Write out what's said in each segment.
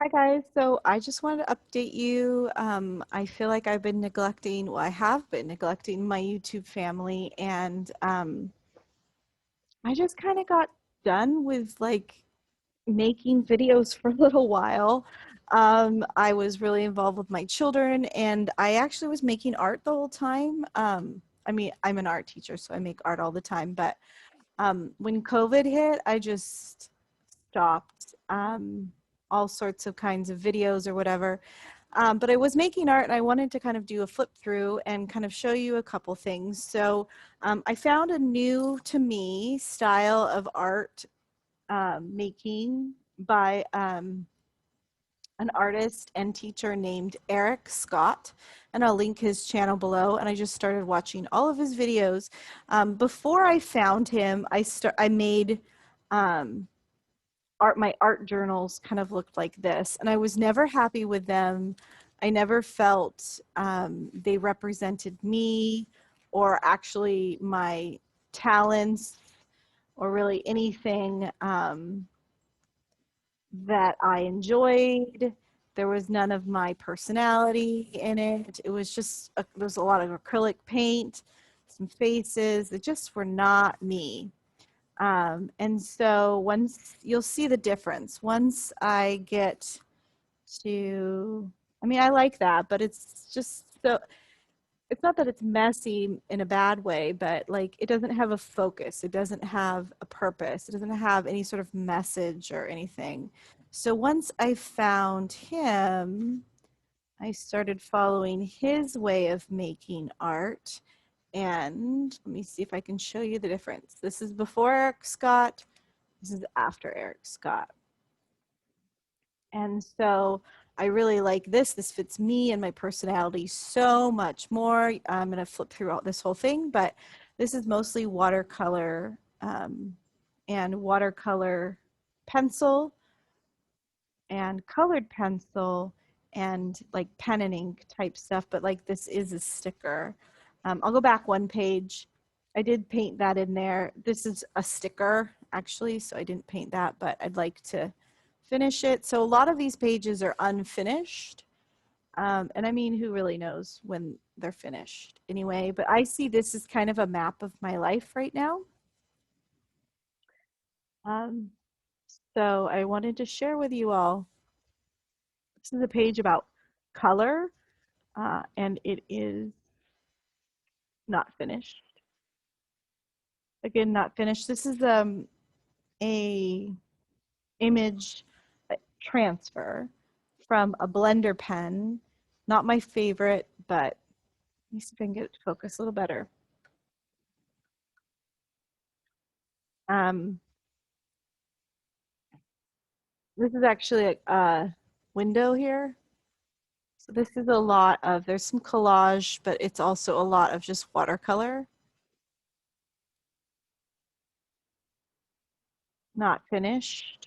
Hi guys, so I just wanted to update you. I feel like I've been neglecting, well, I have been neglecting my YouTube family, and I just kind of got done with like making videos for a little while. I was really involved with my children, and I actually was making art the whole time. I mean, I'm an art teacher, so I make art all the time, but when COVID hit, I just stopped all sorts of kinds of videos or whatever. But I was making art and I wanted to kind of do a flip through and kind of show you a couple things. So I found a new to me style of art making by an artist and teacher named Eric Scott, and I'll link his channel below. And I just started watching all of his videos. Before I found him, I made my art journals kind of looked like this, and I was never happy with them. I never felt they represented me or actually my talents or really anything that I enjoyed. There was none of my personality in it. It was just there was a lot of acrylic paint, some faces that just were not me. And so once you'll see the difference, once I get to, I mean, I like that, but it's just so, it's not that it's messy in a bad way, but like it doesn't have a focus. It doesn't have a purpose. It doesn't have any sort of message or anything. So once I found him, I started following his way of making art. And let me see if I can show you the difference. This is before Eric Scott. This is after Eric Scott. And so I really like this. This fits me and my personality so much more. I'm going to flip through this whole thing, but this is mostly watercolor and watercolor pencil and colored pencil and like pen and ink type stuff. But like this is a sticker. I'll go back one page. I did paint that in there. This is a sticker actually, so I didn't paint that, but I'd like to finish it. So a lot of these pages are unfinished. And I mean, who really knows when they're finished anyway, but I see this as kind of a map of my life right now. Um, so I wanted to share with you all. This is a page about color, and it is not finished. Again, not finished. This is a image transfer from a blender pen. Not my favorite, but let me see if I can get it to focus a little better. Um, this is actually a window here. So this is a lot of, there's some collage, but it's also a lot of just watercolor. Not finished.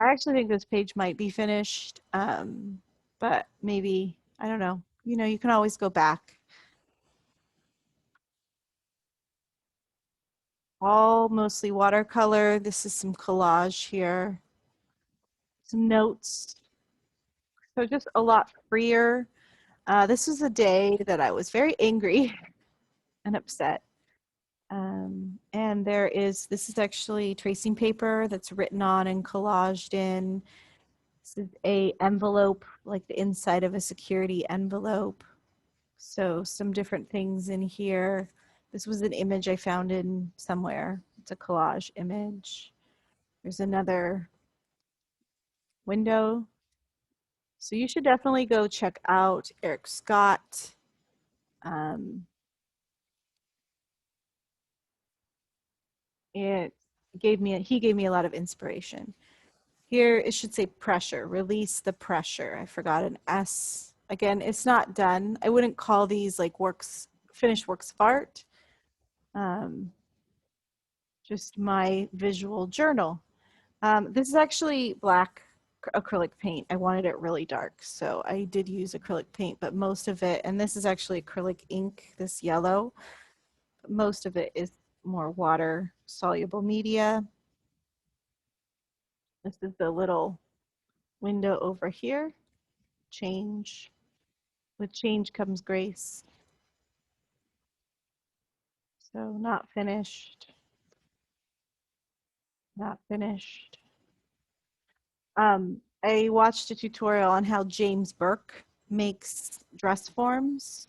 I actually think this page might be finished, but maybe, I don't know. You know, you can always go back. All mostly watercolor. This is some collage here. Some notes. So just a lot freer. This was a day that I was very angry and upset. And this is actually tracing paper that's written on and collaged in. This is a envelope, like the inside of a security envelope. So some different things in here. This was an image I found in somewhere. It's a collage image. There's another window. So you should definitely go check out Eric Scott. Um, he gave me a lot of inspiration. Here it should say pressure, release the pressure. I forgot an S. Again, it's not done. I wouldn't call these like finished works of art. Just my visual journal. This is actually black acrylic paint. I wanted it really dark, so I did use acrylic paint, but most of it, and this is actually acrylic ink, this yellow, most of it is more water soluble media. This is the little window over here. Change. With change comes grace. So not finished. Not finished. I watched a tutorial on how James Burke makes dress forms.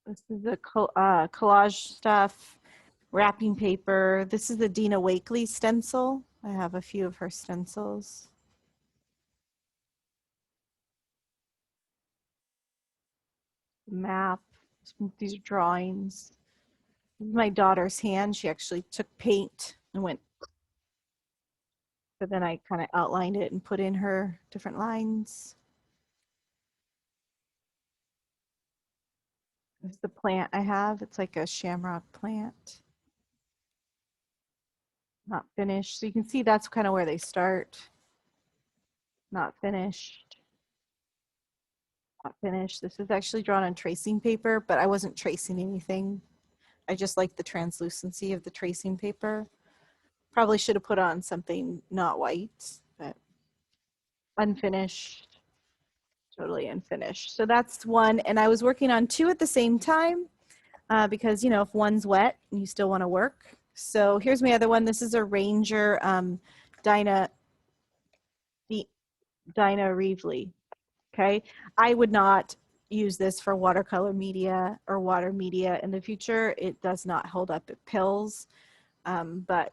This is the collage stuff, wrapping paper. This is the Dina Wakley stencil. I have a few of her stencils. Map. These are drawings. This is my daughter's hand. She actually took paint and went, but then I kind of outlined it and put in her different lines. This is the plant I have. It's like a shamrock plant. Not finished. So you can see that's kind of where they start. Not finished. Not finished. This is actually drawn on tracing paper, but I wasn't tracing anything. I just like the translucency of the tracing paper. Probably should have put on something not white, but unfinished. Totally unfinished. So that's one. And I was working on two at the same time because, you know, if one's wet, you still want to work. So here's my other one. This is a Ranger Dinah Reevely. Okay. I would not use this for watercolor media or water media in the future. It does not hold up at pills. But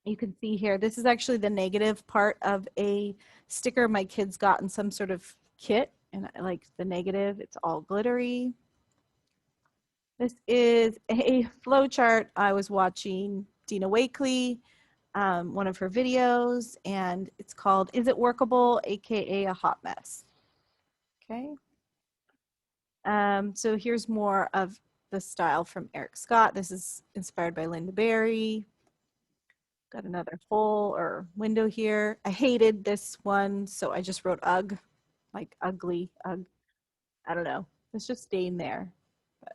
you can see here, this is actually the negative part of a sticker my kids got in some sort of kit. And I like the negative, it's all glittery. This is a flow chart. I was watching Dina Wakley, one of her videos, and it's called Is It Workable? AKA a hot mess. Okay. So here's more of the style from Eric Scott. This is inspired by Linda Berry. Got another hole or window here. I hated this one, so I just wrote ugh, like ugly, ugh. I don't know. It's just staying there. But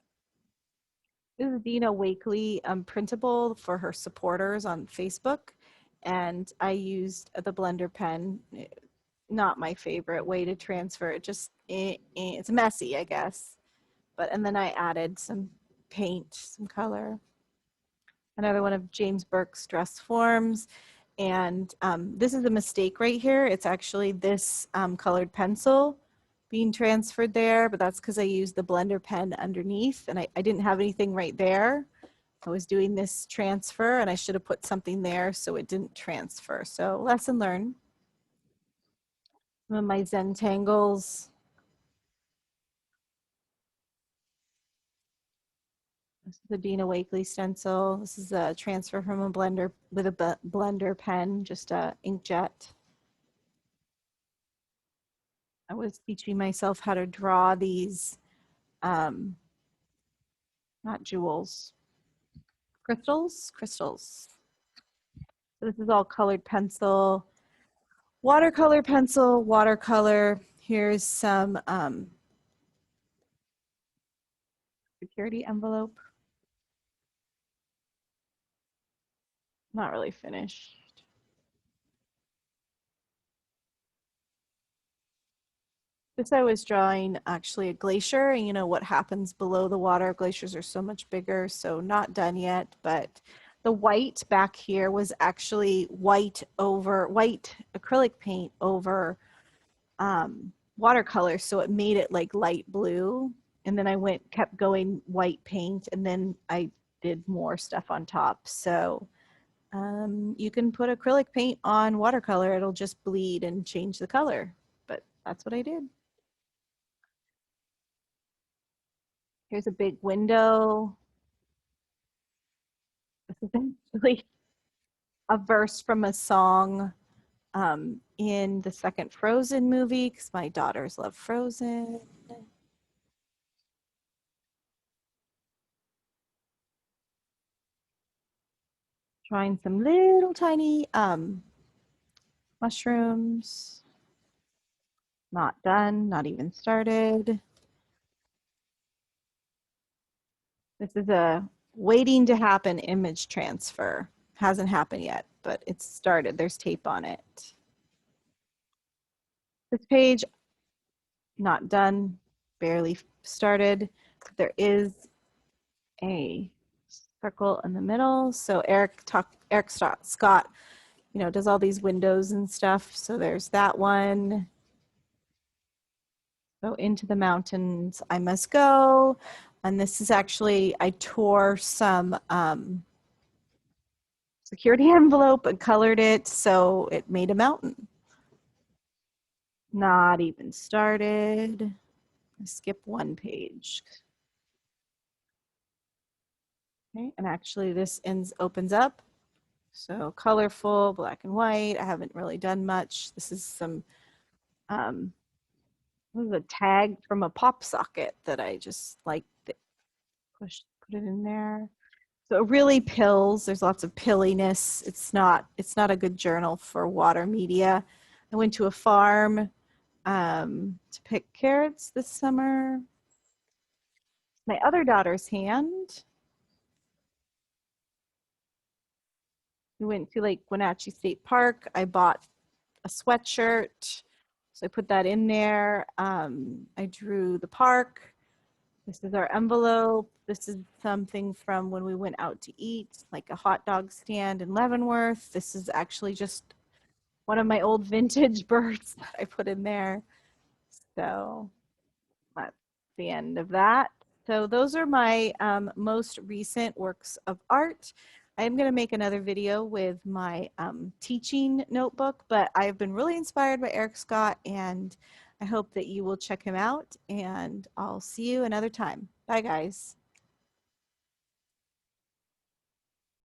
this is Dina Wakley printable for her supporters on Facebook. And I used the blender pen. Not my favorite way to transfer it. Just, it's messy, I guess. And then I added some paint, some color. Another one of James Burke's dress forms. And this is a mistake right here. It's actually this colored pencil being transferred there, but that's because I used the blender pen underneath and I didn't have anything right there. I was doing this transfer and I should have put something there so it didn't transfer. So lesson learned. Some of my Zentangles. This is the Dina Wakley stencil. This is a transfer from a blender with a blender pen, just a inkjet. I was teaching myself how to draw these, not jewels, crystals. So this is all colored pencil, watercolor pencil, watercolor. Here's some security envelope. Not really finished. This I was drawing actually a glacier, and you know what happens below the water. Glaciers are so much bigger, so not done yet, but the white back here was actually white acrylic paint over watercolor, so it made it like light blue. And then I kept going white paint, and then I did more stuff on top. So you can put acrylic paint on watercolor, it'll just bleed and change the color. But that's what I did. Here's a big window. This is actually a verse from a song in the second Frozen movie because my daughters love Frozen. Drawing some little tiny mushrooms. Not done, not even started. This is a waiting to happen image transfer. hasn't happened yet, but it's started. There's tape on it. This page, not done, barely started. There is a circle in the middle. So Eric Scott, does all these windows and stuff. So there's that one. So into the mountains I must go. And this is actually, I tore some security envelope and colored it so it made a mountain. Not even started. I skip one page. Okay, and actually this opens up. So colorful, black and white. I haven't really done much. This is some, this is a tag from a pop socket that I just like put it in there. So it really pills. There's lots of pilliness. It's not a good journal for water media. I went to a farm to pick carrots this summer. My other daughter's hand. We went to Lake Wenatchee State Park. I bought a sweatshirt, so I put that in there. I drew the park. This is our envelope. This is something from when we went out to eat, like a hot dog stand in Leavenworth. This is actually just one of my old vintage birds that I put in there. So that's the end of that. So those are my most recent works of art. I am going to make another video with my teaching notebook, but I've been really inspired by Eric Scott, and I hope that you will check him out, and I'll see you another time. Bye, guys.